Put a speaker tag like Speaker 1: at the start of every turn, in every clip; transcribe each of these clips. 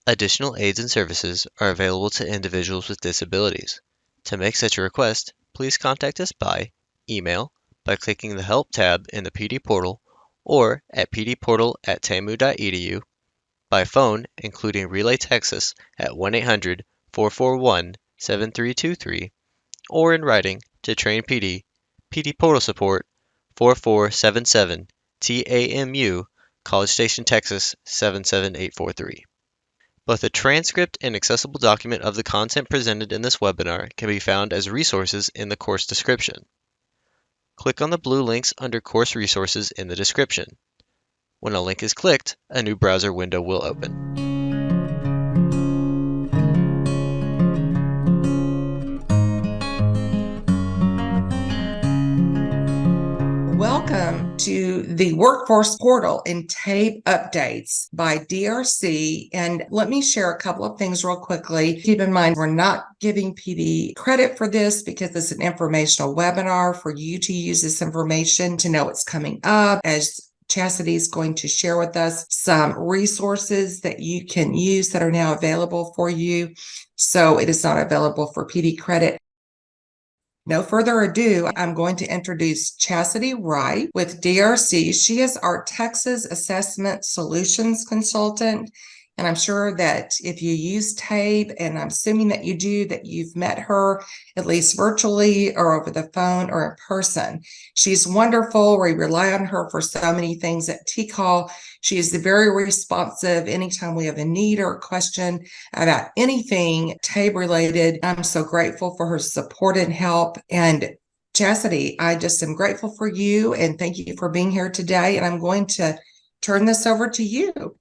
Speaker 1: Additional aids and services are available to individuals with disabilities. To make such a request, please contact us by email, by clicking the Help tab in the PD portal, or at pdportal@tamu.edu, by phone, including Relay Texas at 1-800-441-7323, or in writing to Train PD, PD Portal Support, 4477 TAMU, College Station, Texas 77843. Both a transcript and accessible document of the content presented in this webinar can be found as resources in the course description. Click on the blue links under Course Resources in the description. When a link is clicked, a new browser window will open.
Speaker 2: Welcome to the Workforce Portal and TABE updates by DRC. And let me share a couple of things real quickly. Keep in mind, we're not giving PD credit for this because it's an informational webinar for you to use this information to know what's coming up, as Chastity is going to share with us some resources that you can use that are now available for you. So it is not available for PD credit. No further ado, I'm going to introduce Chastity Wright with DRC. She is our Texas Assessment Solutions Consultant. And I'm sure that if you use TABE, and I'm assuming that you do, that you've met her at least virtually or over the phone or in person. She's wonderful. We rely on her for so many things at TCAL. She is very responsive anytime we have a need or a question about anything TABE related. I'm so grateful for her support and help. And Chastity, I just am grateful for you and thank you for being here today. And I'm going to turn this over to you.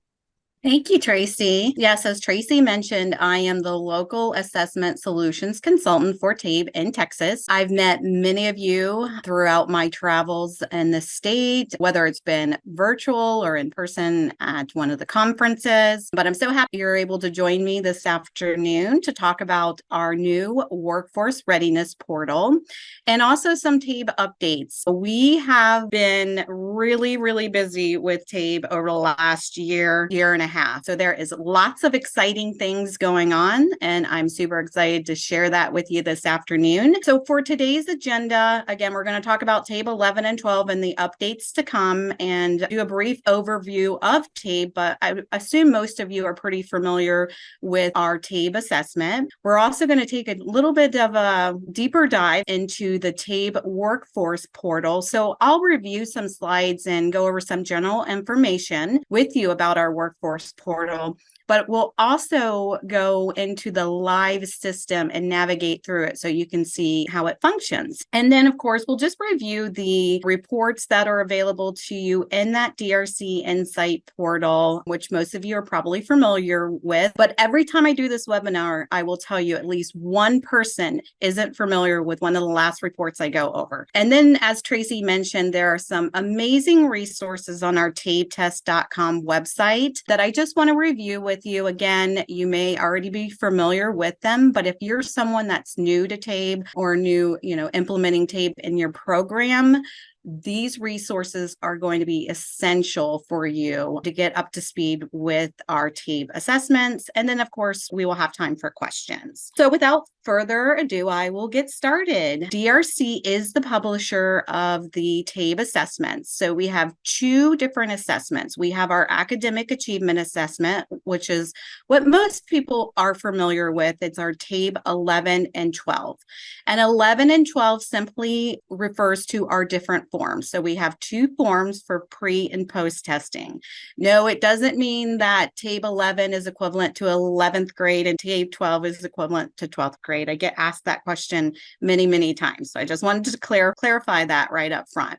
Speaker 3: Thank you, Tracy. Yes, as Tracy mentioned, I am the local assessment solutions consultant for TABE in Texas. I've met many of you throughout my travels in the state, whether it's been virtual or in person at one of the conferences. But I'm so happy you're able to join me this afternoon to talk about our new workforce readiness portal and also some TABE updates. We have been really busy with TABE over the last year and a half. So there is lots of exciting things going on, and I'm super excited to share that with you this afternoon. So for today's agenda, again, we're going to talk about TABE 11 and 12 and the updates to come and do a brief overview of TABE, but I assume most of you are pretty familiar with our TABE assessment. We're also going to take a little bit of a deeper dive into the TABE workforce portal. So I'll review some slides and go over some general information with you about our workforce portal, but we'll also go into the live system and navigate through it so you can see how it functions. And then, of course, we'll just review the reports that are available to you in that DRC Insight portal, which most of you are probably familiar with. But every time I do this webinar, I will tell you at least one person isn't familiar with one of the last reports I go over. And then, as Tracy mentioned, there are some amazing resources on our tabetest.com website that I just want to review with you. Again, you may already be familiar with them, but if you're someone that's new to TABE or new, implementing TABE in your program, these resources are going to be essential for you to get up to speed with our TABE assessments. And then, of course, we will have time for questions. So without further ado, I will get started. DRC is the publisher of the TABE assessments. So we have two different assessments. We have our academic achievement assessment, which is what most people are familiar with. It's our TABE 11 and 12. And 11 and 12 simply refers to our different forms. So we have two forms for pre and post testing. No, it doesn't mean that TABE 11 is equivalent to 11th grade and TABE 12 is equivalent to 12th grade. I get asked that question many times. So I just wanted to clarify that right up front.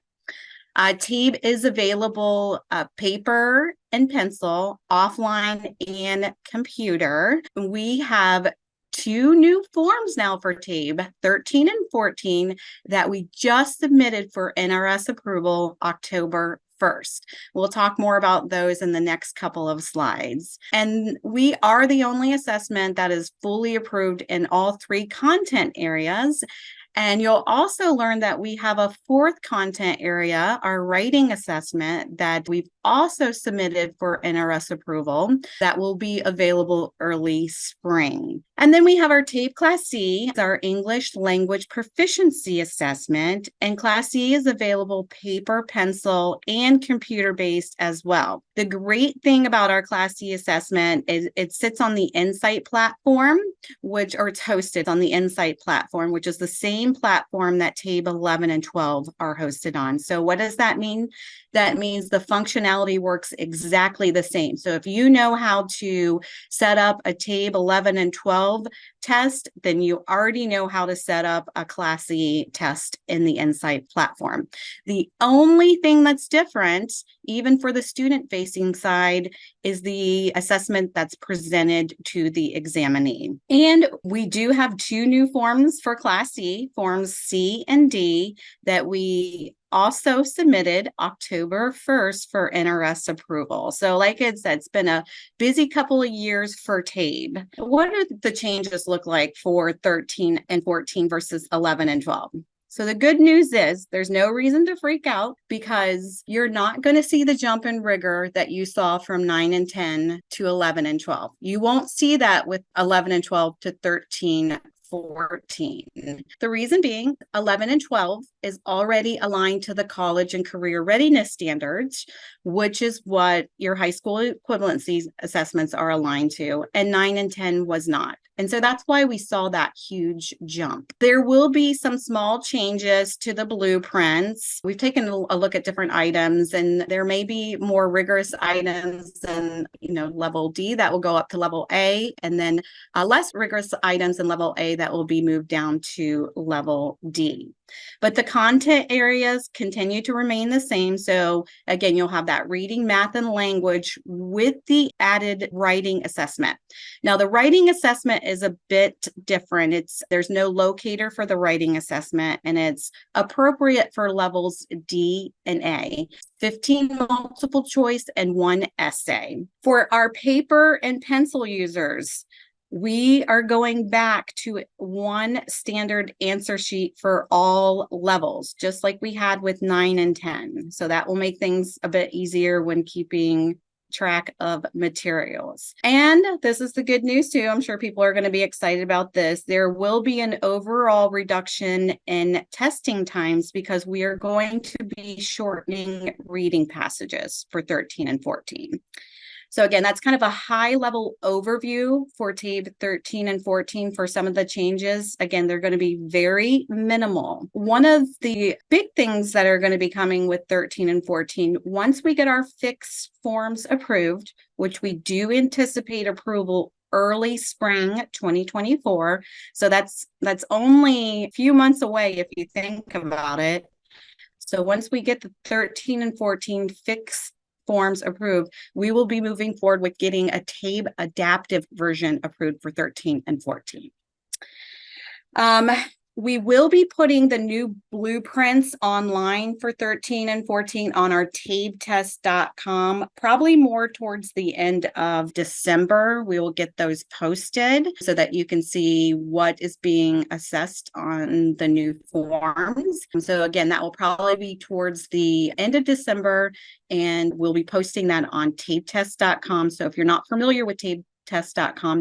Speaker 3: TABE is available paper and pencil, offline and computer. We have two new forms now for TABE, 13 and 14, that we just submitted for NRS approval October 1st. We'll talk more about those in the next couple of slides. And we are the only assessment that is fully approved in all three content areas. And you'll also learn that we have a fourth content area, our writing assessment, that we've also submitted for NRS approval. That will be available early spring. And then we have our TABE Class C, our English Language Proficiency Assessment. And Class C is available paper, pencil, and computer-based as well. The great thing about our Class C assessment is it sits on the Insight platform, it's hosted on the Insight platform, which is the same platform that TABE 11 and 12 are hosted on. So what does that mean? That means the functionality works exactly the same. So if you know how to set up a TABE 11 and 12 test, then you already know how to set up a Class C test in the Insight platform. The only thing that's different, even for the student-facing side, is the assessment that's presented to the examinee. And we do have 2 new forms for Class C, Forms C and D, that we also submitted October 1st for NRS approval. So like I said, it's been a busy couple of years for TABE. What do the changes look like for 13 and 14 versus 11 and 12? So the good news is there's no reason to freak out because you're not going to see the jump in rigor that you saw from 9 and 10 to 11 and 12. You won't see that with 11 and 12 to 13 14. The reason being 11 and 12 is already aligned to the college and career readiness standards, which is what your high school equivalency assessments are aligned to, and 9 and 10 was not. And so that's why we saw that huge jump. There will be some small changes to the blueprints. We've taken a look at different items, and there may be more rigorous items than, level D that will go up to level A, and then less rigorous items in level A that will be moved down to level D. But the content areas continue to remain the same. So again, you'll have that reading, math, and language with the added writing assessment. Now, the writing assessment is a bit different. There's no locator for the writing assessment, and it's appropriate for levels D and A. 15 multiple choice and 1 essay. For our paper and pencil users, we are going back to 1 standard answer sheet for all levels, just like we had with 9 and 10. So that will make things a bit easier when keeping track of materials. And this is the good news too. I'm sure people are going to be excited about this. There will be an overall reduction in testing times because we are going to be shortening reading passages for 13 and 14. So again, that's kind of a high-level overview for TABE 13 and 14 for some of the changes. Again, they're going to be very minimal. One of the big things that are going to be coming with 13 and 14, once we get our fixed forms approved, which we do anticipate approval early spring 2024. So that's only a few months away if you think about it. So once we get the 13 and 14 fixed forms approved, we will be moving forward with getting a TABE adaptive version approved for 13 and 14. We will be putting the new blueprints online for 13 and 14 on our tabetest.com, probably more towards the end of December. We will get those posted so that you can see what is being assessed on the new forms. So again, that will probably be towards the end of December, and we'll be posting that on tabetest.com. So if you're not familiar with tabetest.com,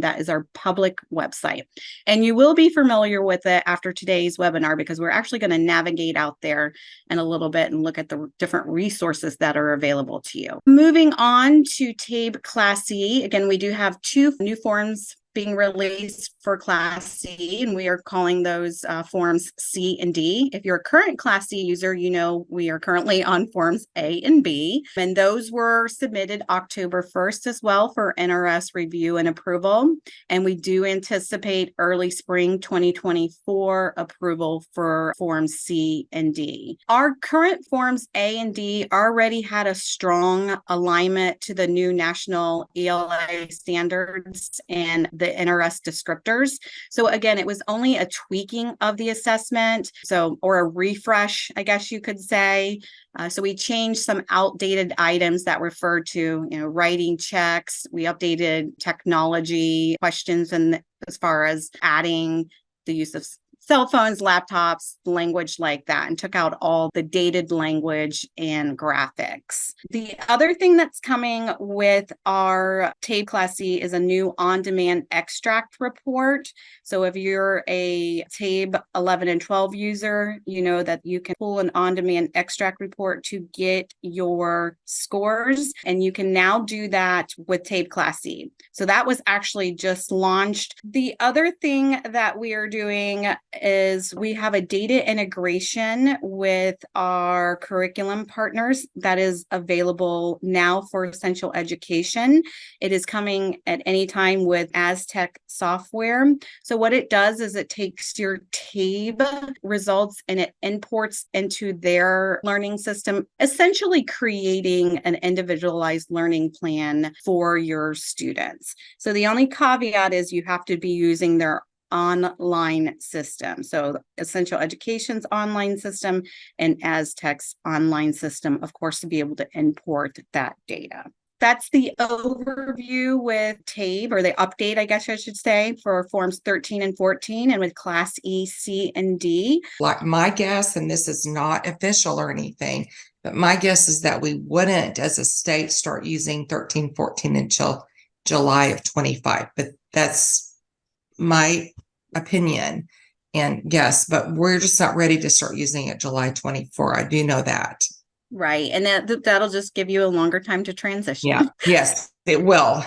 Speaker 3: that is our public website. And you will be familiar with it after today's webinar because we're actually going to navigate out there in a little bit and look at the different resources that are available to you. Moving on to TABE Class C, again, we do have 2 new forms being released for Class C, and we are calling those Forms C and D. If you're a current Class C user, you know we are currently on Forms A and B, and those were submitted October 1st as well for NRS review and approval, and we do anticipate early spring 2024 approval for Forms C and D. Our current Forms A and D already had a strong alignment to the new national ELA standards and the NRS descriptors. So again, it was only a tweaking of the assessment, or a refresh, I guess you could say. So we changed some outdated items that referred to, writing checks. We updated technology questions, and as far as adding the use of cell phones, laptops, language like that, and took out all the dated language and graphics. The other thing that's coming with our TABE Class C is a new on-demand extract report. So if you're a TABE 11 and 12 user, you know that you can pull an on-demand extract report to get your scores, and you can now do that with TABE Class C. So that was actually just launched. The other thing that we are doing is we have a data integration with our curriculum partners that is available now for essential education. It is coming at any time with Aztec software. So what it does is it takes your TABE results and it imports into their learning system, essentially creating an individualized learning plan for your students. So the only caveat is you have to be using their online system. So Essential Education's online system and Aztec's online system, of course, to be able to import that data. That's the overview with TABE, or the update, I guess I should say, for Forms 13 and 14, and with Class E, C, and D.
Speaker 2: Like my guess, and this is not official or anything, but my guess is that we wouldn't, as a state, start using 13, 14 until July of 25. But that's my opinion and guess, but we're just not ready to start using it July 24. I do know that.
Speaker 3: Right. And that'll just give you a longer time to transition.
Speaker 2: Yeah. Yes, it will.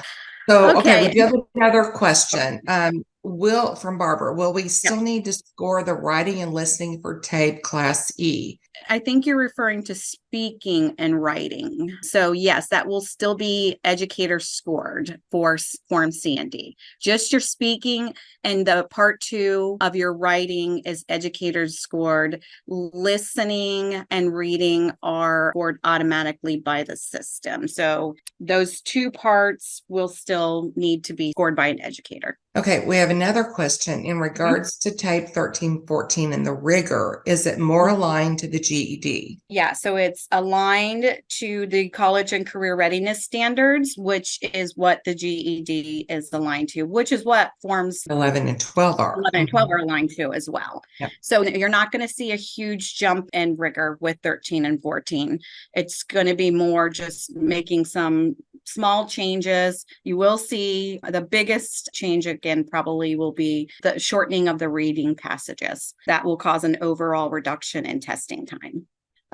Speaker 2: So, okay, we do
Speaker 3: Okay.
Speaker 2: have another question. From Barbara, will we still need to score the writing and listening for TABE Class E?
Speaker 3: I think you're referring to speaking and writing. So yes, that will still be educator scored for Form C and D. Just your speaking, and the part 2 of your writing is educators scored. Listening and reading are scored automatically by the system. So those 2 parts will still need to be scored by an educator.
Speaker 2: Okay, we have another question in regards to TABE 13, 14 and the rigor. Is it more aligned to the GED?
Speaker 3: Yeah, so it's aligned to the college and career readiness standards, which is what the GED is aligned to, which is what Forms
Speaker 2: 11 and 12 are.
Speaker 3: 11 and 12 are aligned to as well.
Speaker 2: Yep.
Speaker 3: So you're not going to see a huge jump in rigor with 13 and 14. It's going to be more just making some small changes. You will see the biggest change again probably will be the shortening of the reading passages. That will cause an overall reduction in testing time.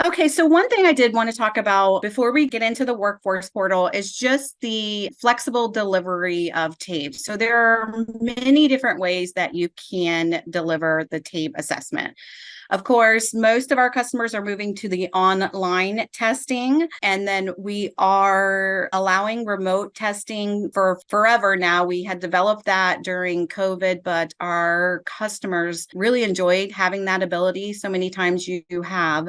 Speaker 3: Okay, so one thing I did want to talk about before we get into the workforce portal is just the flexible delivery of TABE. So there are many different ways that you can deliver the TABE assessment. Of course, most of our customers are moving to the online testing, and then we are allowing remote testing for forever now. We had developed that during COVID, but our customers really enjoyed having that ability. So many times you have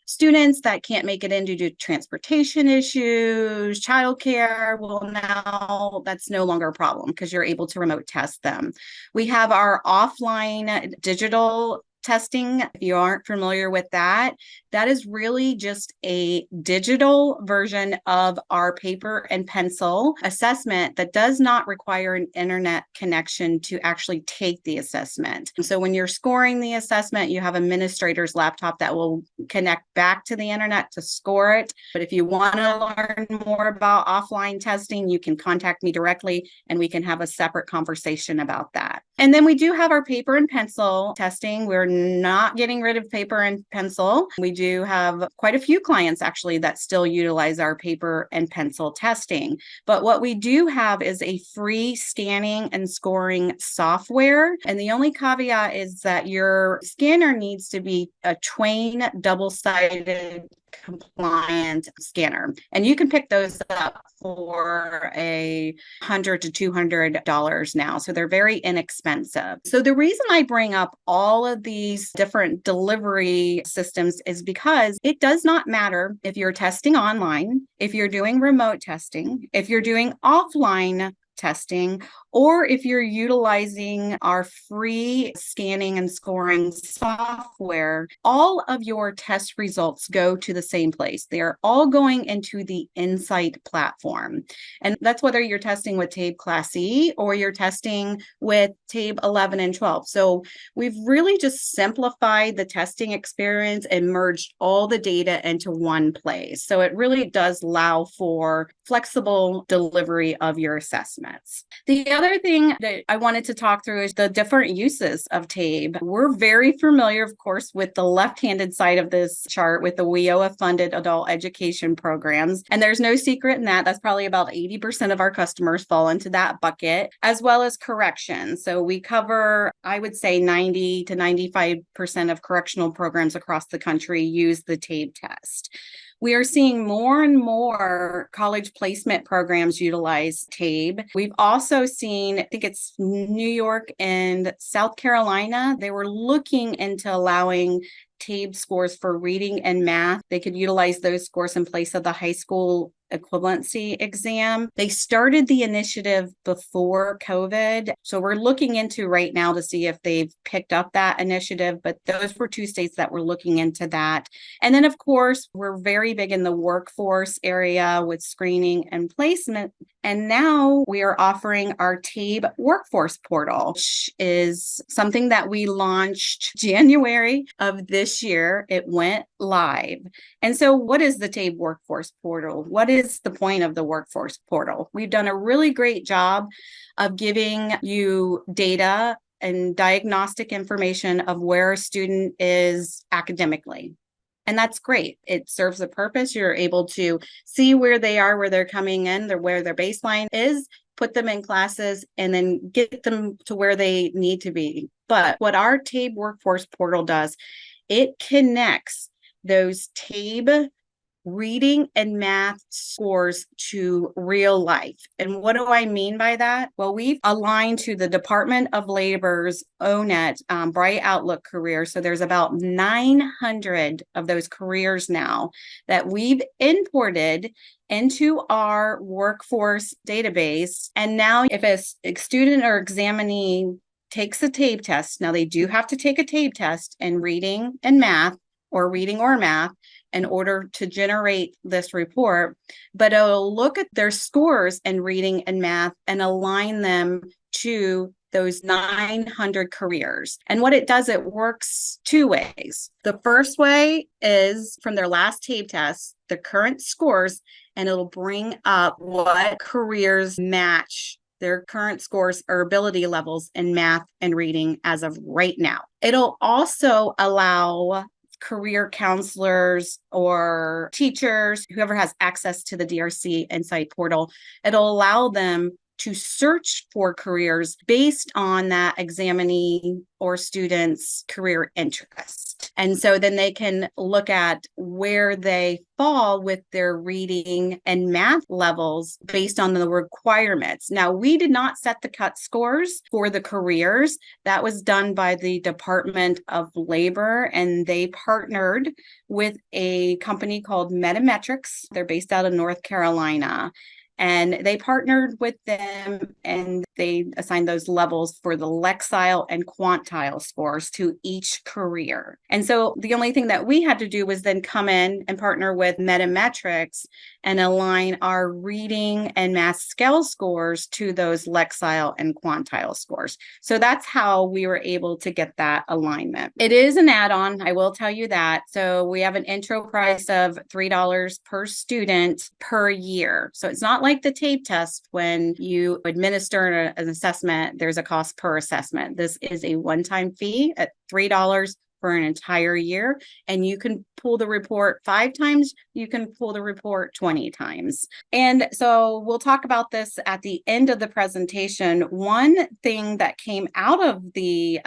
Speaker 3: students that can't make it in due to transportation issues, childcare. Well, now that's no longer a problem because you're able to remote test them. We have our offline digital testing. If you aren't familiar with that, that is really just a digital version of our paper and pencil assessment that does not require an internet connection to actually take the assessment. So when you're scoring the assessment, you have administrator's laptop that will connect back to the internet to score it. But if you want to learn more about offline testing, you can contact me directly and we can have a separate conversation about that. And then we do have our paper and pencil testing. We're not getting rid of paper and pencil. We do have quite a few clients actually that still utilize our paper and pencil testing. But what we do have is a free scanning and scoring software. And the only caveat is that your scanner needs to be a Twain double-sided compliant scanner, and you can pick those up for $100 to $200 now, so they're very inexpensive. So the reason I bring up all of these different delivery systems is because it does not matter if you're testing online, if you're doing remote testing, if you're doing offline testing, or if you're utilizing our free scanning and scoring software, all of your test results go to the same place. They are all going into the Insight platform. And that's whether you're testing with TABE Class E or you're testing with TABE 11 and 12. So we've really just simplified the testing experience and merged all the data into one place. So it really does allow for flexible delivery of your assessments. The other thing that I wanted to talk through is the different uses of TABE. We're very familiar, of course, with the left-handed side of this chart with the WIOA-funded adult education programs. And there's no secret in that. That's probably about 80% of our customers fall into that bucket, as well as corrections. So we cover, I would say, 90 to 95% of correctional programs across the country use the TABE test. We are seeing more and more college placement programs utilize TABE. We've also seen, I think it's New York and South Carolina, they were looking into allowing TABE scores for reading and math. They could utilize those scores in place of the high school equivalency exam. They started the initiative before COVID. So we're looking into right now to see if they've picked up that initiative, but those were two states that were looking into that. And then, of course, we're very big in the workforce area with screening and placement. And now we are offering our TABE workforce portal, which is something that we launched January of this year. It went live. And so what is the TABE workforce portal? What is the point of the workforce portal? We've done a really great job of giving you data and diagnostic information of where a student is academically. And that's great. It serves a purpose. You're able to see where they are, where they're coming in, where their baseline is, put them in classes, and then get them to where they need to be. But what our TABE workforce portal does, it connects those TABE reading and math scores to real life. And what do I mean by that? Well, we've aligned to the Department of Labor's ONET Bright Outlook career. So there's about 900 of those careers now that we've imported into our workforce database. And now if a student or examinee takes a TABE test, now they do have to take a TABE test in reading and math, or reading or math, in order to generate this report, but it'll look at their scores in reading and math and align them to those 900 careers. And what it does, it works two ways. The first way is from their last TABE test, the current scores, and it'll bring up what careers match their current scores or ability levels in math and reading as of right now. It'll also allow career counselors or teachers, whoever has access to the DRC Insight portal, it'll allow them to search for careers based on that examinee or student's career interest. And so then they can look at where they fall with their reading and math levels based on the requirements. Now, we did not set the cut scores for the careers. That was done by the Department of Labor, and they partnered with a company called Metametrics. They're based out of North Carolina. And they partnered with them and they assigned those levels for the Lexile and Quantile scores to each career. And so the only thing that we had to do was then come in and partner with Metametrics and align our reading and math scale scores to those Lexile and Quantile scores. So that's how we were able to get that alignment. It is an add-on, I will tell you that. So we have an intro price of $3 per student per year. So it's not like the TABE test, when you administer an assessment, there's a cost per assessment. This is a one-time fee at $3 for an entire year, and you can pull the report 5 times, you can pull the report 20 times. And so we'll talk about this at the end of the presentation. One thing that came out of the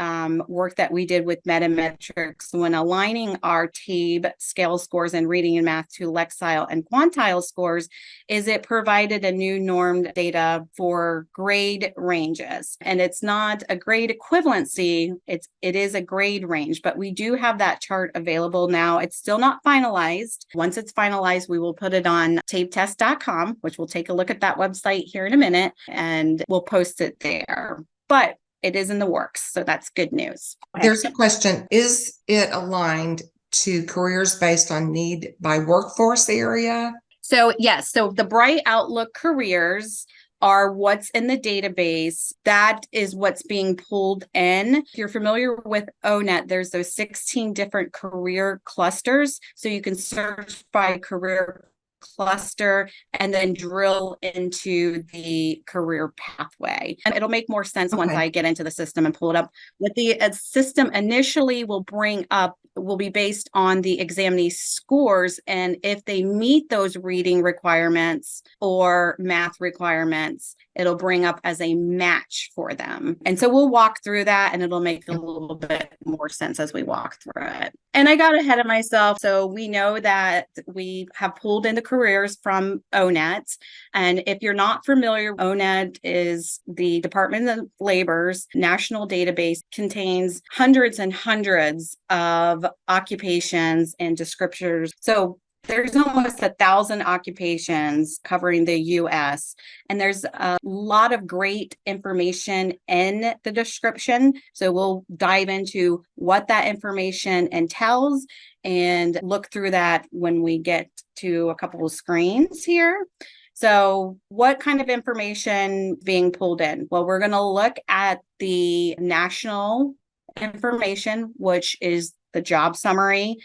Speaker 3: work that we did with Metametrics when aligning our TABE scale scores in reading and math to Lexile and Quantile scores is it provided a new normed data for grade ranges. And it's not a grade equivalency, it is a grade range, but we do have that chart available now. It's still not finalized. Once it's finalized, we will put it on tabetest.com, which we'll take a look at that website here in a minute, and we'll post it there. But it is in the works, so that's good news.
Speaker 2: There's a question. Is it aligned to careers based on need by workforce area?
Speaker 3: So yes, so the Bright Outlook careers are what's in the database. That is what's being pulled in. If you're familiar with ONET, there's those 16 different career clusters. So you can search by career cluster and then drill into the career pathway. And it'll make more sense once I get into the system and pull it up. What the system initially will bring up will be based on the examinee's scores, and if they meet those reading requirements or math requirements, it'll bring up as a match for them. And so we'll walk through that, and it'll make a little bit more sense as we walk through it. And I got ahead of myself. So we know that we have pulled in the careers from ONET. And if you're not familiar, ONET is the Department of Labor's national database, contains hundreds and hundreds of occupations and descriptors. So there's almost 1,000 occupations covering the US, and there's a lot of great information in the description. So we'll dive into what that information entails and look through that when we get to a couple of screens here. So what kind of information being pulled in? Well, we're going to look at the national information, which is the job summary,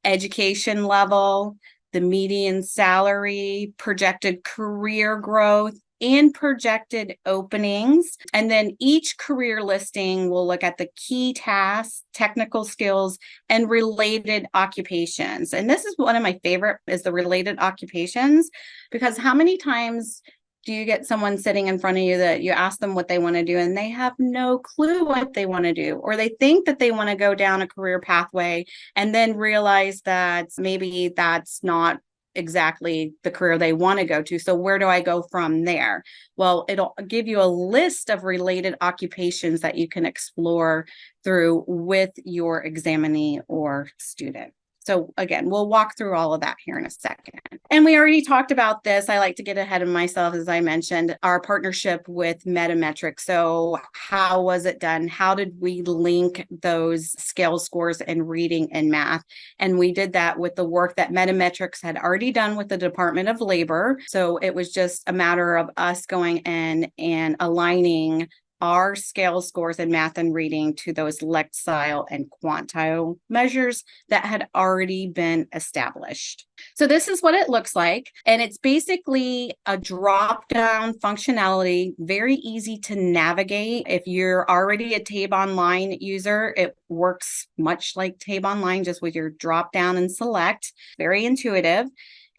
Speaker 3: education level, the median salary, projected career growth, and projected openings. And then each career listing will look at the key tasks, technical skills, and related occupations. And this is one of my favorite, is the related occupations, because how many times do you get someone sitting in front of you that you ask them what they want to do and they have no clue what they want to do, or they think that they want to go down a career pathway and then realize that maybe that's not exactly the career they want to go to. So where do I go from there? Well, it'll give you a list of related occupations that you can explore through with your examinee or student. So again, we'll walk through all of that here in a second. And we already talked about this. I like to get ahead of myself, as I mentioned, our partnership with Metametrics. So how was it done? How did we link those scale scores in reading and math? And we did that with the work that Metametrics had already done with the Department of Labor. So it was just a matter of us going in and aligning our scale scores in math and reading to those lexile and quantile measures that had already been established. So this is what it looks like. And it's basically a drop-down functionality, very easy to navigate. If you're already a TABE Online user, it works much like TABE Online, just with your drop-down and select, very intuitive.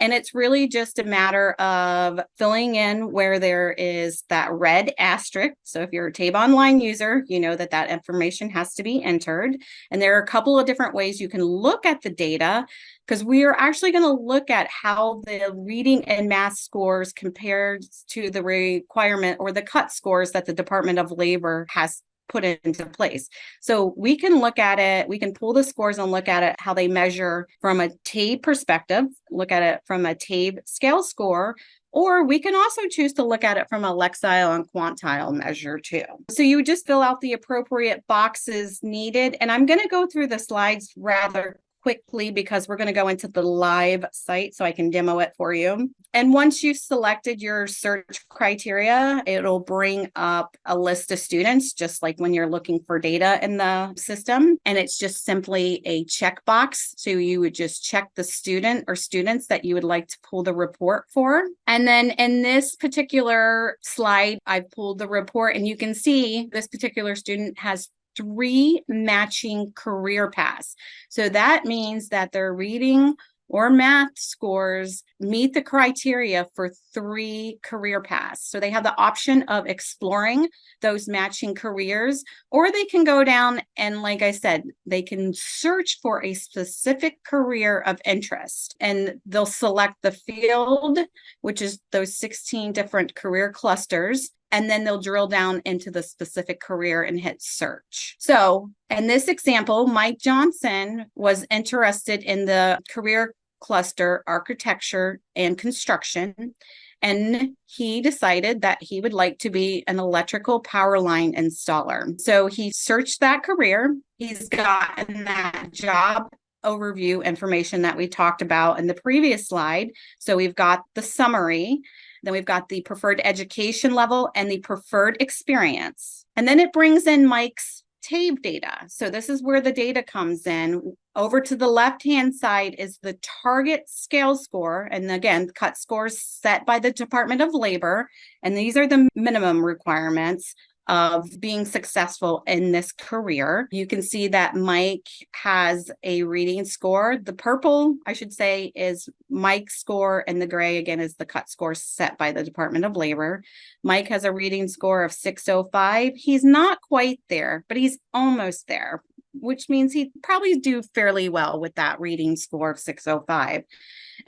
Speaker 3: And it's really just a matter of filling in where there is that red asterisk. So if you're a TABE Online user, you know that that information has to be entered. And there are a couple of different ways you can look at the data, because we are actually going to look at how the reading and math scores compared to the requirement or the cut scores that the Department of Labor has put into place. So we can look at it, we can pull the scores and look at it, how they measure from a TABE perspective, look at it from a TABE scale score, or we can also choose to look at it from a lexile and quantile measure too. So you would just fill out the appropriate boxes needed. And I'm going to go through the slides rather quickly because we're going to go into the live site so I can demo it for you. And once you've selected your search criteria, it'll bring up a list of students, just like when you're looking for data in the system. And it's just simply a checkbox. So you would just check the student or students that you would like to pull the report for. And then in this particular slide, I've pulled the report, and you can see this particular student has 3 matching career paths. So that means that their reading or math scores meet the criteria for 3 career paths. So they have the option of exploring those matching careers, or they can go down and, like I said, they can search for a specific career of interest, and they'll select the field, which is those 16 different career clusters. and then they'll drill down into the specific career and hit search. So in this example, Mike Johnson was interested in the career cluster architecture and construction, and he decided that he would like to be an electrical power line installer. So he searched that career. He's gotten that job overview information that we talked about in the previous slide. So we've got the summary, then we've got the preferred education level and the preferred experience. And then it brings in Mike's TABE data. So this is where the data comes in. Over to the left-hand side is the target scale score. And again, cut scores set by the Department of Labor. And these are the minimum requirements of being successful in this career. You can see that Mike has a reading score. The purple, I should say, is Mike's score, and the gray, again, is the cut score set by the Department of Labor. Mike has a reading score of 605. He's not quite there, but he's almost there, which means he'd probably do fairly well with that reading score of 605.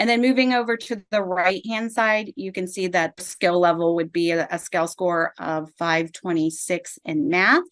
Speaker 3: And then moving over to the right-hand side, you can see that skill level would be a skill score of 526 in math.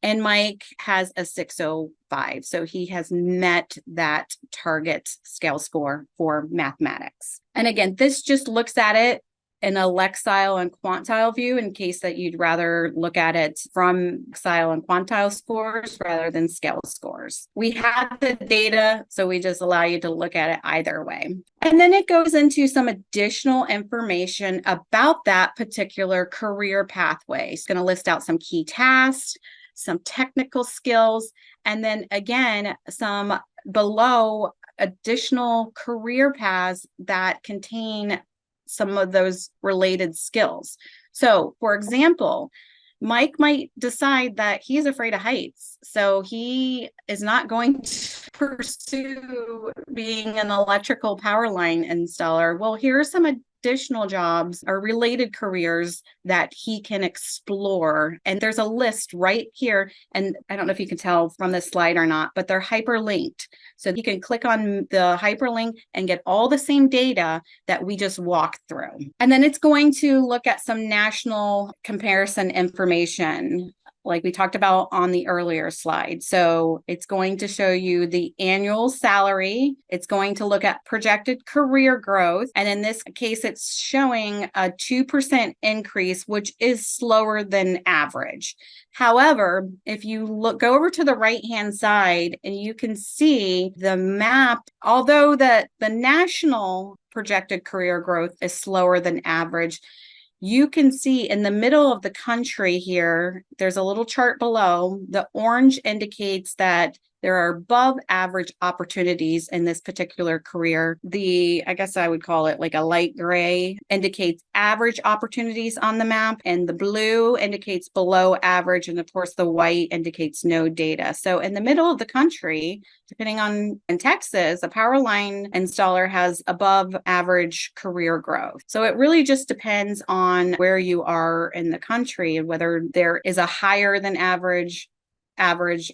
Speaker 3: And Mike has a 605. So he has met that target scale score for mathematics. And again, this just looks at it in a lexile and quantile view in case that you'd rather look at it from lexile and quantile scores rather than scale scores. We have the data, so we just allow you to look at it either way. And then it goes into some additional information about that particular career pathway. It's going to list out some key tasks, some technical skills, and then again, some below additional career paths that contain some of those related skills. So, for example, Mike might decide that he's afraid of heights. So he is not going to pursue being an electrical power line installer. Well, here are some additional jobs or related careers that he can explore. And there's a list right here. And I don't know if you can tell from this slide or not, but they're hyperlinked. So you can click on the hyperlink and get all the same data that we just walked through. And then it's going to look at some national comparison information, like we talked about on the earlier slide. So it's going to show you the annual salary. It's going to look at projected career growth. And in this case, it's showing a 2% increase, which is slower than average. However, if you go over to the right-hand side and you can see the map, although the national projected career growth is slower than average, you can see in the middle of the country here, there's a little chart below. The orange indicates that there are above average opportunities in this particular career. I guess I would call it like a light gray, indicates average opportunities on the map, and the blue indicates below average. And of course, the white indicates no data. So in the middle of the country, depending on in Texas, a power line installer has above average career growth. So it really just depends on where you are in the country and whether there is a higher than average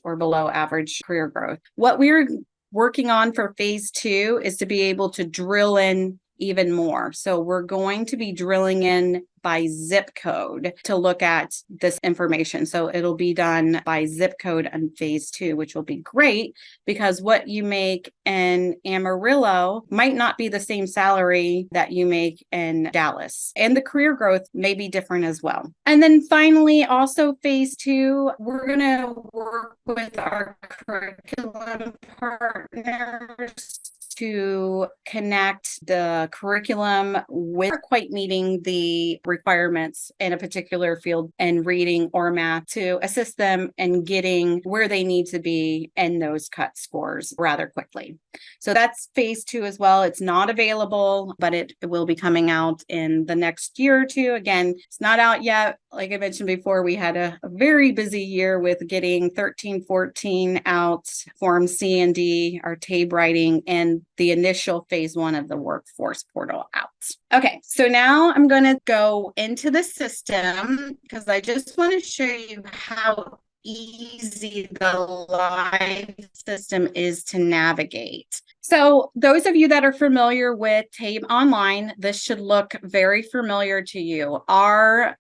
Speaker 3: or below average career growth. What we're working on for phase 2 is to be able to drill in even more. So we're going to be drilling in by zip code to look at this information. So it'll be done by zip code on phase 2, which will be great because what you make in Amarillo might not be the same salary that you make in Dallas. And the career growth may be different as well. And then finally, also phase 2, we're going to work with our curriculum partners to connect the curriculum with quite meeting the requirements in a particular field in reading or math to assist them in getting where they need to be in those cut scores rather quickly. So that's phase 2 as well. It's not available, but it will be coming out in the next year or two. Again, it's not out yet. Like I mentioned before, we had a very busy year with getting 1314 out, Form C and D, our TABE writing, and the initial phase 1 of the workforce portal out. Okay, so now I'm going to go into the system because I just want to show you how easy the live system is to navigate. So those of you that are familiar with TABE Online, this should look very familiar to you. Our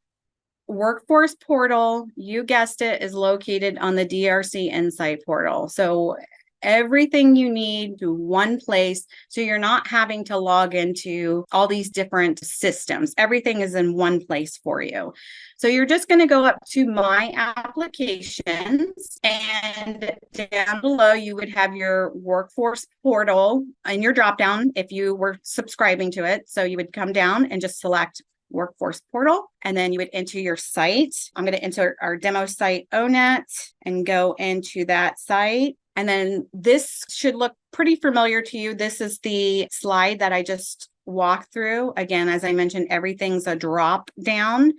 Speaker 3: workforce portal, you guessed it, is located on the DRC Insight portal. So everything you need to one place, so you're not having to log into all these different systems. Everything is in one place for you. So you're just going to go up to My Applications, and down below you would have your workforce portal in your dropdown if you were subscribing to it. So you would come down and just select workforce portal, and then you would enter your site. I'm going to enter our demo site ONET and go into that site. And then this should look pretty familiar to you. This is the slide that I just walked through. Again, as I mentioned, everything's a drop down.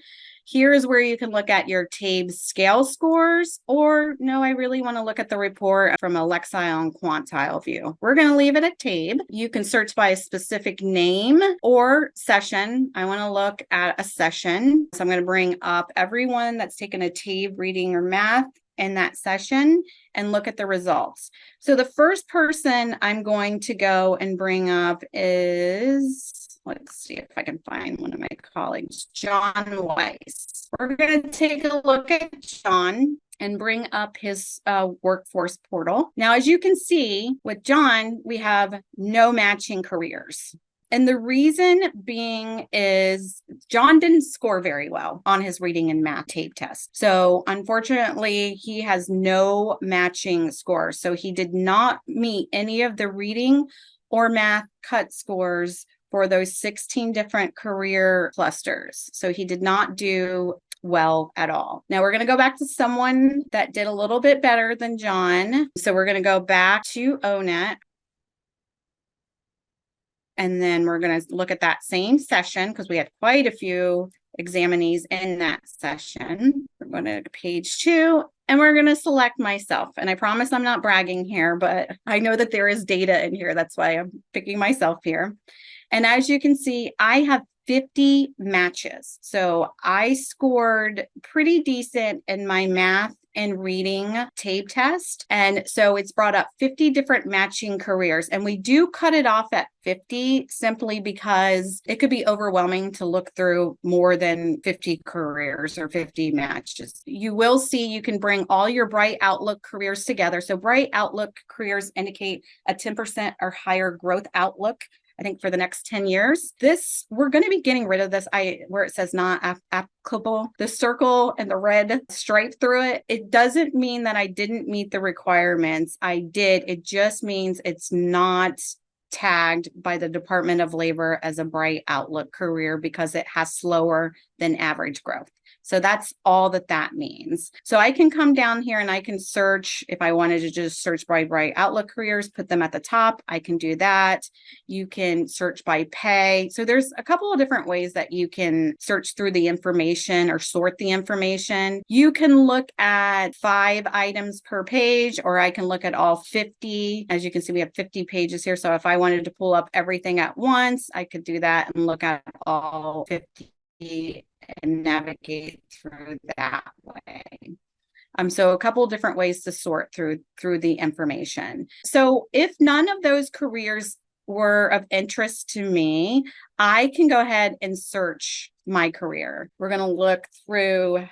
Speaker 3: Here is where you can look at your TABE scale scores, or no, I really want to look at the report from a Lexile and Quantile view. We're going to leave it at TABE. You can search by a specific name or session. I want to look at a session. So I'm going to bring up everyone that's taken a TABE reading or math in that session and look at the results. So the first person I'm going to go and bring up is, let's see if I can find one of my colleagues, John Weiss. We're going to take a look at John and bring up his workforce portal. Now, as you can see with John, we have no matching careers. And the reason being is John didn't score very well on his reading and math TABE test. So unfortunately, he has no matching score. So he did not meet any of the reading or math cut scores for those 16 different career clusters. So he did not do well at all. Now we're going to go back to someone that did a little bit better than John. So we're going to go back to ONET. And then we're going to look at that same session because we had quite a few examinees in that session. We're going to page 2 and we're going to select myself. And I promise I'm not bragging here, but I know that there is data in here. That's why I'm picking myself here. And as you can see, I have 50 matches. So I scored pretty decent in my math and reading TABE test. And so it's brought up 50 different matching careers. And we do cut it off at 50 simply because it could be overwhelming to look through more than 50 careers or 50 matches. You will see you can bring all your Bright Outlook careers together. So Bright Outlook careers indicate a 10% or higher growth outlook, I think, for the next 10 years. This, we're going to be getting rid of this where it says not applicable. The circle and the red stripe through it, it doesn't mean that I didn't meet the requirements. I did. It just means it's not tagged by the Department of Labor as a Bright Outlook career because it has slower than average growth. So that's all that means. So I can come down here and I can search. If I wanted to just search by Bright Outlook careers, put them at the top, I can do that. You can search by pay. So there's a couple of different ways that you can search through the information or sort the information. You can look at 5 items per page, or I can look at all 50. As you can see, we have 50 pages here. So if I wanted to pull up everything at once, I could do that and look at all 50 and navigate through that way. So a couple of different ways to sort through the information. So if none of those careers were of interest to me, I can go ahead and search my career. We're going to look through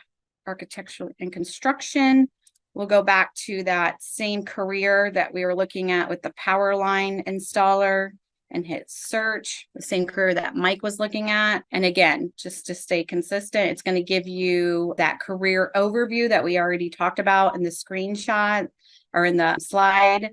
Speaker 3: architecture and construction. We'll go back to that same career that we were looking at with the power line installer and hit search, the same career that Mike was looking at. And again, just to stay consistent, it's going to give you that career overview that we already talked about in the screenshot or in the slide,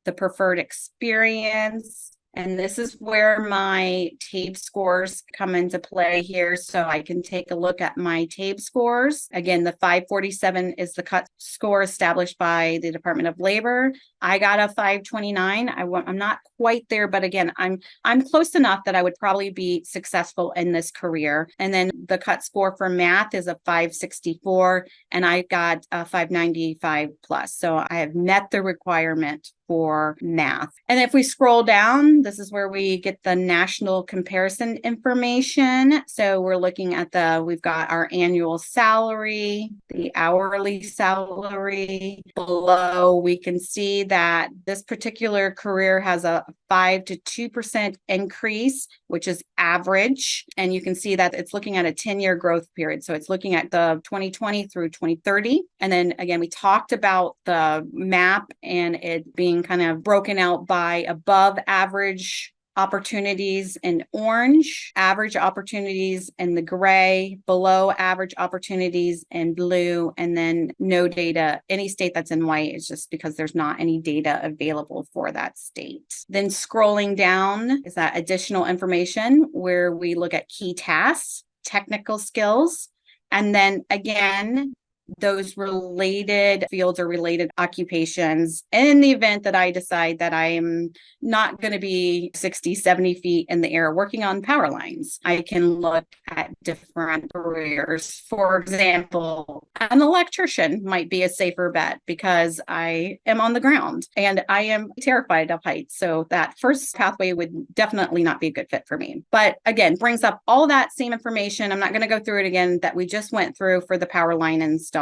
Speaker 3: the preferred experience. And this is where my TABE scores come into play here. So I can take a look at my TABE scores. Again, the 547 is the cut score established by the Department of Labor. I got a 529. I'm not quite there, but again, I'm close enough that I would probably be successful in this career. And then the cut score for math is a 564, and I got a 595 plus. So I have met the requirement for math. And if we scroll down, this is where we get the national comparison information. So we're looking at we've got our annual salary, the hourly salary. Below, we can see that this particular career has a 5 to 2% increase, which is average. And you can see that it's looking at a 10-year growth period. So it's looking at the 2020 through 2030. And then again, we talked about the map and it being kind of broken out by above average opportunities in orange, average opportunities in the gray, below average opportunities in blue, and then no data. Any state that's in white is just because there's not any data available for that state. Then scrolling down is that additional information where we look at key tasks, technical skills, and then again, those related fields or related occupations in the event that I decide that I am not going to be 60, 70 feet in the air working on power lines. I can look at different careers. For example, an electrician might be a safer bet because I am on the ground and I am terrified of heights. So that first pathway would definitely not be a good fit for me. But again, brings up all that same information. I'm not going to go through it again that we just went through for the power line installer.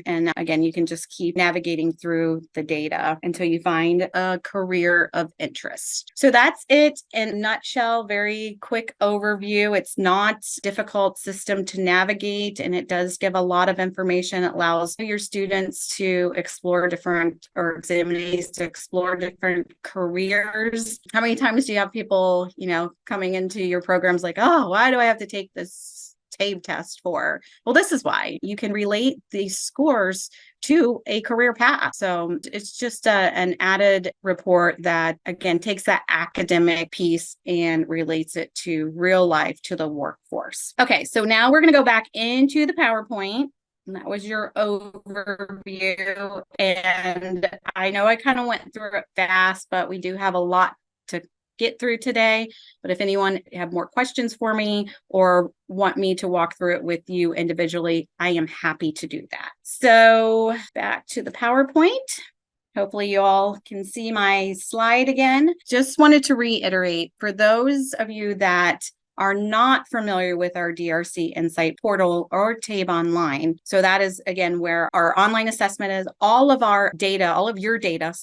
Speaker 3: And again, you can just keep navigating through the data until you find a career of interest. So that's it in a nutshell, very quick overview. It's not a difficult system to navigate, and it does give a lot of information. It allows your students to explore different, or examinees to explore different careers. How many times do you have people, coming into your programs like, oh, why do I have to take this TABE test for? Well, this is why. You can relate these scores to a career path. So it's just an added report that, again, takes that academic piece and relates it to real life, to the workforce. Okay, so now we're going to go back into the PowerPoint. And that was your overview. And I know I kind of went through it fast, but we do have a lot to get through today. But if anyone have more questions for me or want me to walk through it with you individually, I am happy to do that. So back to the PowerPoint. Hopefully you all can see my slide again. Just wanted to reiterate for those of you that are not familiar with our DRC Insight portal or TABE Online. So that is, again, where our online assessment is. All of our data, all of your data,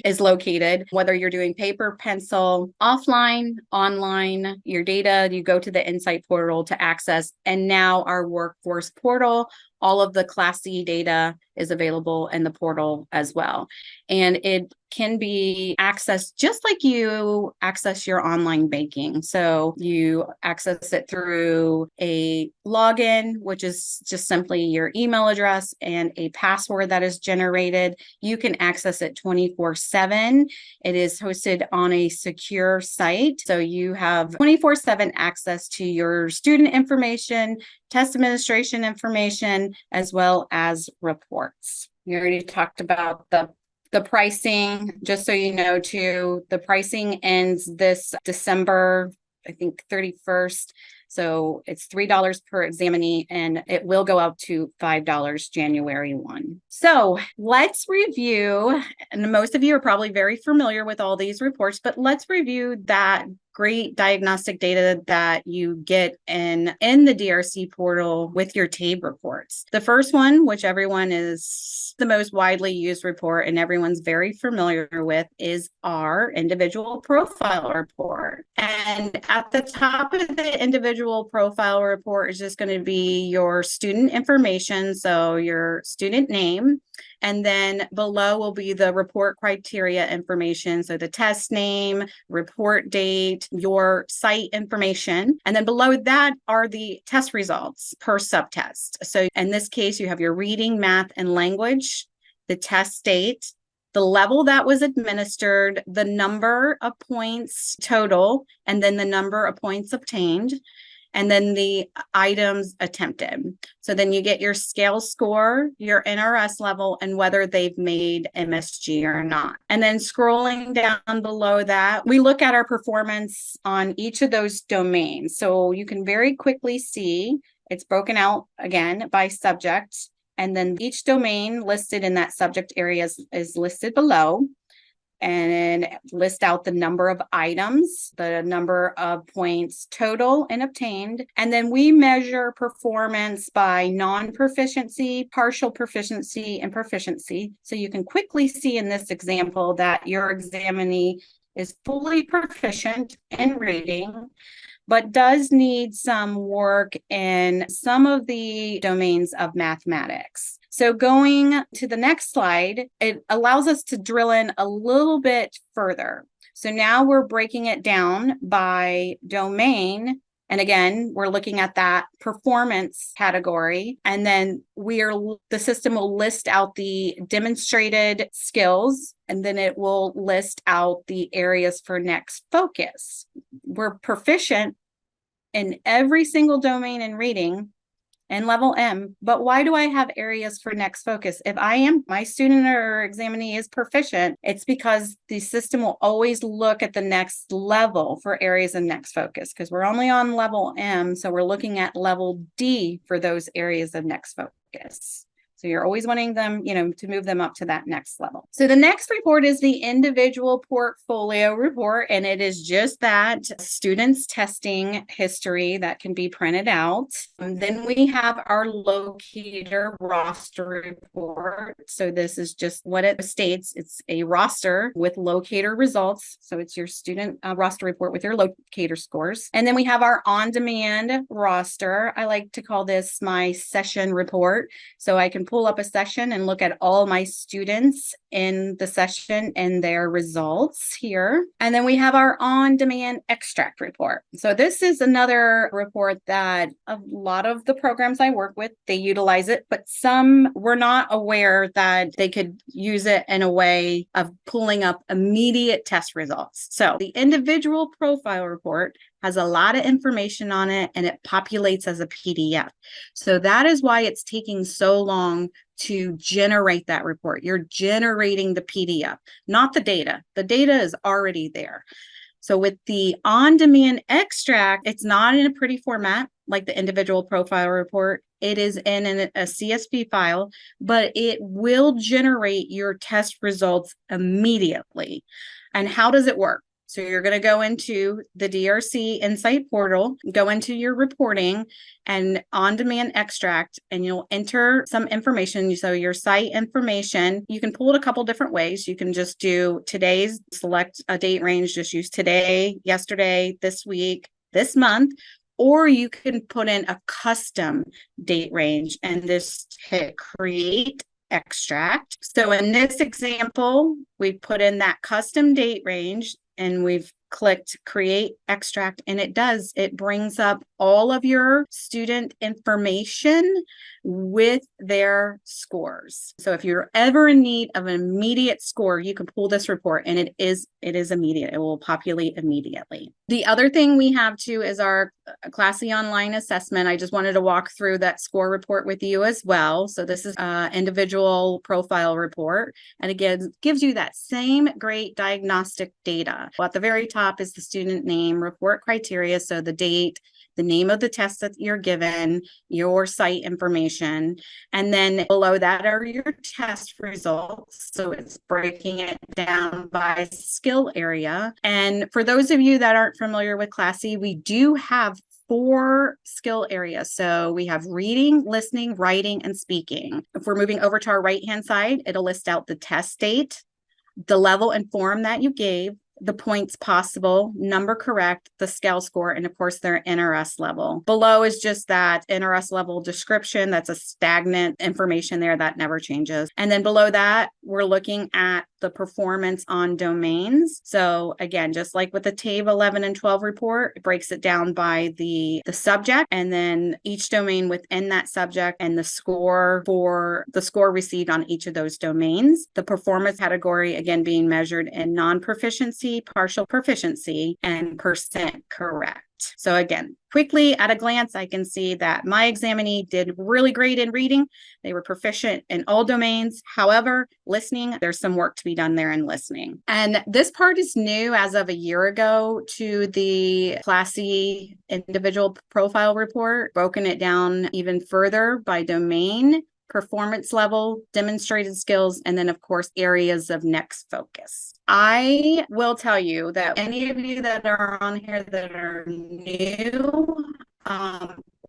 Speaker 3: is located, whether you're doing paper, pencil, offline, online, your data, you go to the Insight portal to access. And now our workforce portal, all of the Class C data is available in the portal as well. And it can be accessed just like you access your online banking. So you access it through a login, which is just simply your email address and a password that is generated. You can access it 24/7. It is hosted on a secure site. So you have 24/7 access to your student information, test administration information, as well as reports. We already talked about the pricing. Just so you know, too, the pricing ends this December, I think 31st. So it's $3 per examinee, and it will go up to $5 January 1. So let's review, and most of you are probably very familiar with all these reports, but let's review that great diagnostic data that you get in the DRC portal with your TABE reports. The first one, which everyone is the most widely used report and everyone's very familiar with, is our individual profile report. And at the top of the individual profile report is just going to be your student information, so your student name. And then below will be the report criteria information. So the test name, report date, your site information. And then below that are the test results per subtest. So in this case, you have your reading, math, and language, the test date, the level that was administered, the number of points total, and then the number of points obtained, and then the items attempted. So then you get your scale score, your NRS level, and whether they've made MSG or not. And then scrolling down below that, we look at our performance on each of those domains. So you can very quickly see it's broken out again by subject. And then each domain listed in that subject area is listed below. And list out the number of items, the number of points total and obtained. And then we measure performance by non-proficiency, partial proficiency, and proficiency. So you can quickly see in this example that your examinee is fully proficient in reading, but does need some work in some of the domains of mathematics. So going to the next slide, it allows us to drill in a little bit further. So now we're breaking it down by domain. And again, we're looking at that performance category. And then the system will list out the demonstrated skills, and then it will list out the areas for next focus. We're proficient in every single domain in reading and level M, but why do I have areas for next focus? If my student or examinee is proficient, it's because the system will always look at the next level for areas of next focus, because we're only on level M, so we're looking at level D for those areas of next focus. So you're always wanting them, to move them up to that next level. So the next report is the individual portfolio report, and it is just that students' testing history that can be printed out. And then we have our locator roster report. So this is just what it states. It's a roster with locator results. So it's your student roster report with your locator scores. And then we have our on-demand roster. I like to call this my session report. So I can pull up a session and look at all my students in the session and their results here. And then we have our on-demand extract report. So this is another report that a lot of the programs I work with, they utilize it, but some were not aware that they could use it in a way of pulling up immediate test results. So the individual profile report has a lot of information on it, and it populates as a PDF. So that is why it's taking so long to generate that report. You're generating the PDF, not the data. The data is already there. So with the on-demand extract, it's not in a pretty format like the individual profile report. It is in a CSV file, but it will generate your test results immediately. And how does it work? So you're going to go into the DRC Insight portal, go into your reporting and on-demand extract, and you'll enter some information. So your site information, you can pull it a couple different ways. You can just do today's, select a date range, just use today, yesterday, this week, this month, or you can put in a custom date range and just hit create extract. So in this example, we put in that custom date range and we've clicked create extract, and it brings up all of your student information with their scores. So if you're ever in need of an immediate score, you can pull this report, and it is immediate. It will populate immediately. The other thing we have too is our Classy online assessment. I just wanted to walk through that score report with you as well. So this is individual profile report, and again gives you that same great diagnostic data. Well, at the very top is the student name, report criteria, so the date, the name of the test that you're given, your site information, and then below that are your test results. So it's breaking it down by skill area. And for those of you that aren't familiar with Classy, we do have 4 skill areas. So we have reading, listening, writing, and speaking. If we're moving over to our right-hand side, it'll list out the test date, the level and form that you gave, the points possible, number correct, the scale score, and of course their NRS level. Below is just that NRS level description. That's a stagnant information there that never changes. And then below that, we're looking at the performance on domains. So again, just like with the TABE 11 and 12 report, it breaks it down by the subject, and then each domain within that subject and the score received on each of those domains. The performance category, again, being measured in non-proficiency, partial proficiency, and percent correct. So again, quickly at a glance, I can see that my examinee did really great in reading. They were proficient in all domains. However, listening, there's some work to be done there in listening. And this part is new as of a year ago to the Classy individual profile report, broken it down even further by domain, performance level, demonstrated skills, and then of course areas of next focus. I will tell you that any of you that are on here that are new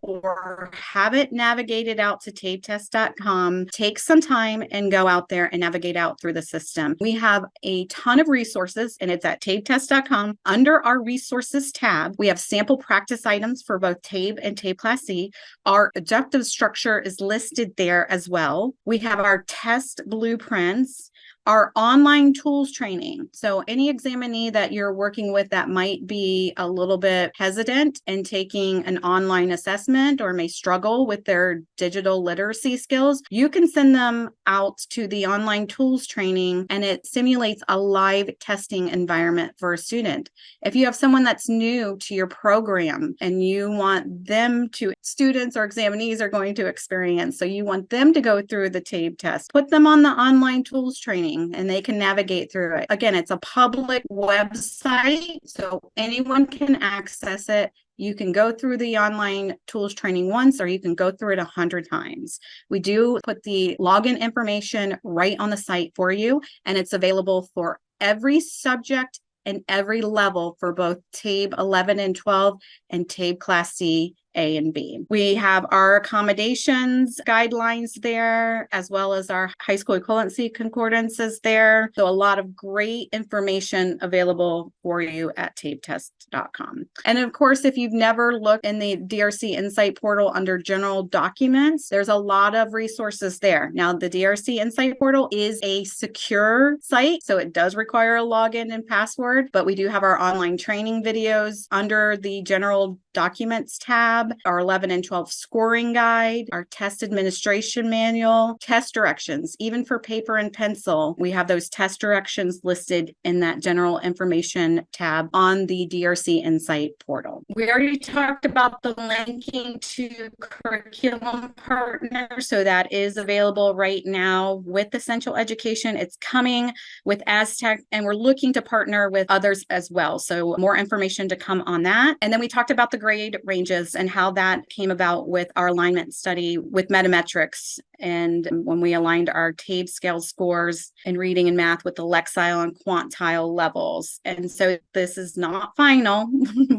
Speaker 3: or haven't navigated out to tabetest.com, take some time and go out there and navigate out through the system. We have a ton of resources, and it's at tabetest.com. Under our resources tab, we have sample practice items for both TABE and TABE Class C. Our objective structure is listed there as well. We have our test blueprints, our online tools training. So any examinee that you're working with that might be a little bit hesitant in taking an online assessment or may struggle with their digital literacy skills, you can send them out to the online tools training, and it simulates a live testing environment for a student. If you have someone that's new to your program and you want them to, students or examinees are going to experience, so you want them to go through the TABE test, put them on the online tools training and they can navigate through it. Again, it's a public website, so anyone can access it. You can go through the online tools training once, or you can go through it 100 times. We do put the login information right on the site for you, and it's available for every subject and every level for both TABE 11 and 12 and TABE Class C, A, and B. We have our accommodations guidelines there, as well as our high school equivalency concordances there. So a lot of great information available for you at tabetest.com. And of course, if you've never looked in the DRC Insight portal under general documents, there's a lot of resources there. Now, the DRC Insight portal is a secure site, so it does require a login and password, but we do have our online training videos under the general documents tab, our 11 and 12 scoring guide, our test administration manual, test directions, even for paper and pencil. We have those test directions listed in that general information tab on the DRC Insight portal. We already talked about the linking to curriculum partners, so that is available right now with Essential Education. It's coming with Aztec, and we're looking to partner with others as well. So more information to come on that. And then we talked about the grade ranges and how that came about with our alignment study with Metametrics, and when we aligned our TABE scale scores in reading and math with the Lexile and Quantile levels. And so this is not final,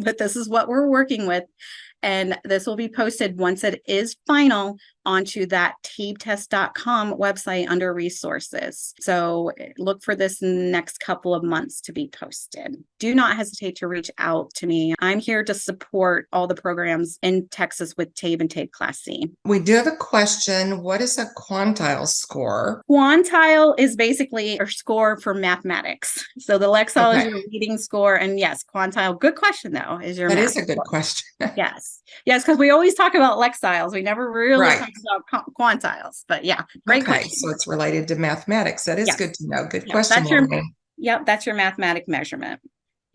Speaker 3: but this is what we're working with. And this will be posted once it is final onto that tabetest.com website under resources. So look for this in the next couple of months to be posted. Do not hesitate to reach out to me. I'm here to support all the programs in Texas with TABE and TABE Class C.
Speaker 2: We do have a question. What is a quantile score?
Speaker 3: Quantile is basically a score for mathematics. So the Lexile is your reading score. And yes, quantile, good question though, is your
Speaker 2: That
Speaker 3: math
Speaker 2: is a good
Speaker 3: score.
Speaker 2: question.
Speaker 3: Yes. Yes, because we always talk about Lexiles. We never really talk about quantiles. But yeah, great question.
Speaker 2: So it's related to mathematics. That is good to know. Good question.
Speaker 3: That's your mathematic measurement.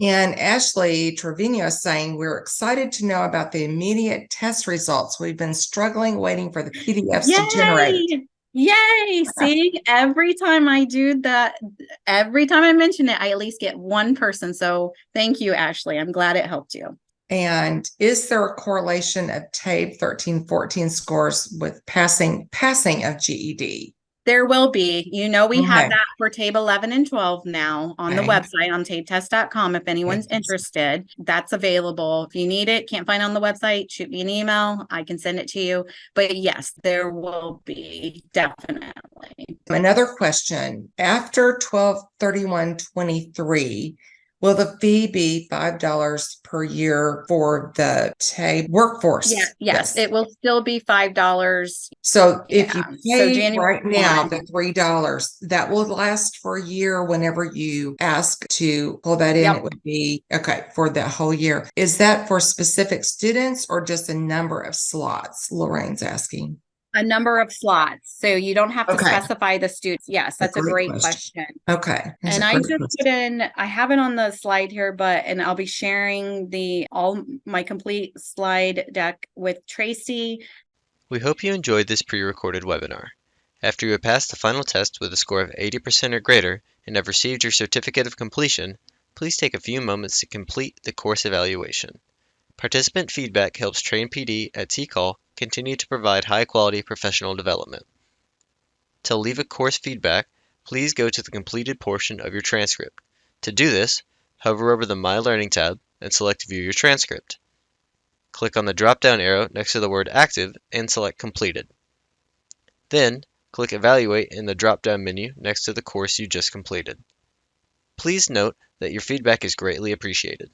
Speaker 2: And Ashley Trevino is saying, we're excited to know about the immediate test results. We've been struggling waiting for the PDFs to generate.
Speaker 3: Yay! See, every time I do that, every time I mention it, I at least get one person. So thank you, Ashley. I'm glad it helped you.
Speaker 2: And is there a correlation of TABE 13-14 scores with passing of GED?
Speaker 3: There will be. We have that for TABE 11 and 12 now on the website on tabetest.com. If anyone's interested, that's available. If you need it, can't find it on the website, shoot me an email. I can send it to you. But yes, there will be, definitely.
Speaker 2: Another question. After 12/31/23, will the fee be $5 per year for the TABE workforce?
Speaker 3: Yes, it will still be $5.
Speaker 2: So if you pay right now the $3, that will last for a year. Whenever you ask to pull that in, it would be for the whole year. Is that for specific students or just a number of slots? Lorraine's asking.
Speaker 3: A number of slots. So you don't have to specify the students. Yes, that's a great question.
Speaker 2: Okay.
Speaker 3: And I just put in, I have it on the slide here, and I'll be sharing all my complete slide deck with Tracy.
Speaker 1: We hope you enjoyed this pre-recorded webinar. After you have passed the final test with a score of 80% or greater and have received your certificate of completion, please take a few moments to complete the course evaluation. Participant feedback helps Train PD at TCAL continue to provide high-quality professional development. To leave a course feedback, please go to the completed portion of your transcript. To do this, hover over the My Learning tab and select View Your Transcript. Click on the drop-down arrow next to the word Active and select Completed. Then, click Evaluate in the drop-down menu next to the course you just completed. Please note that your feedback is greatly appreciated.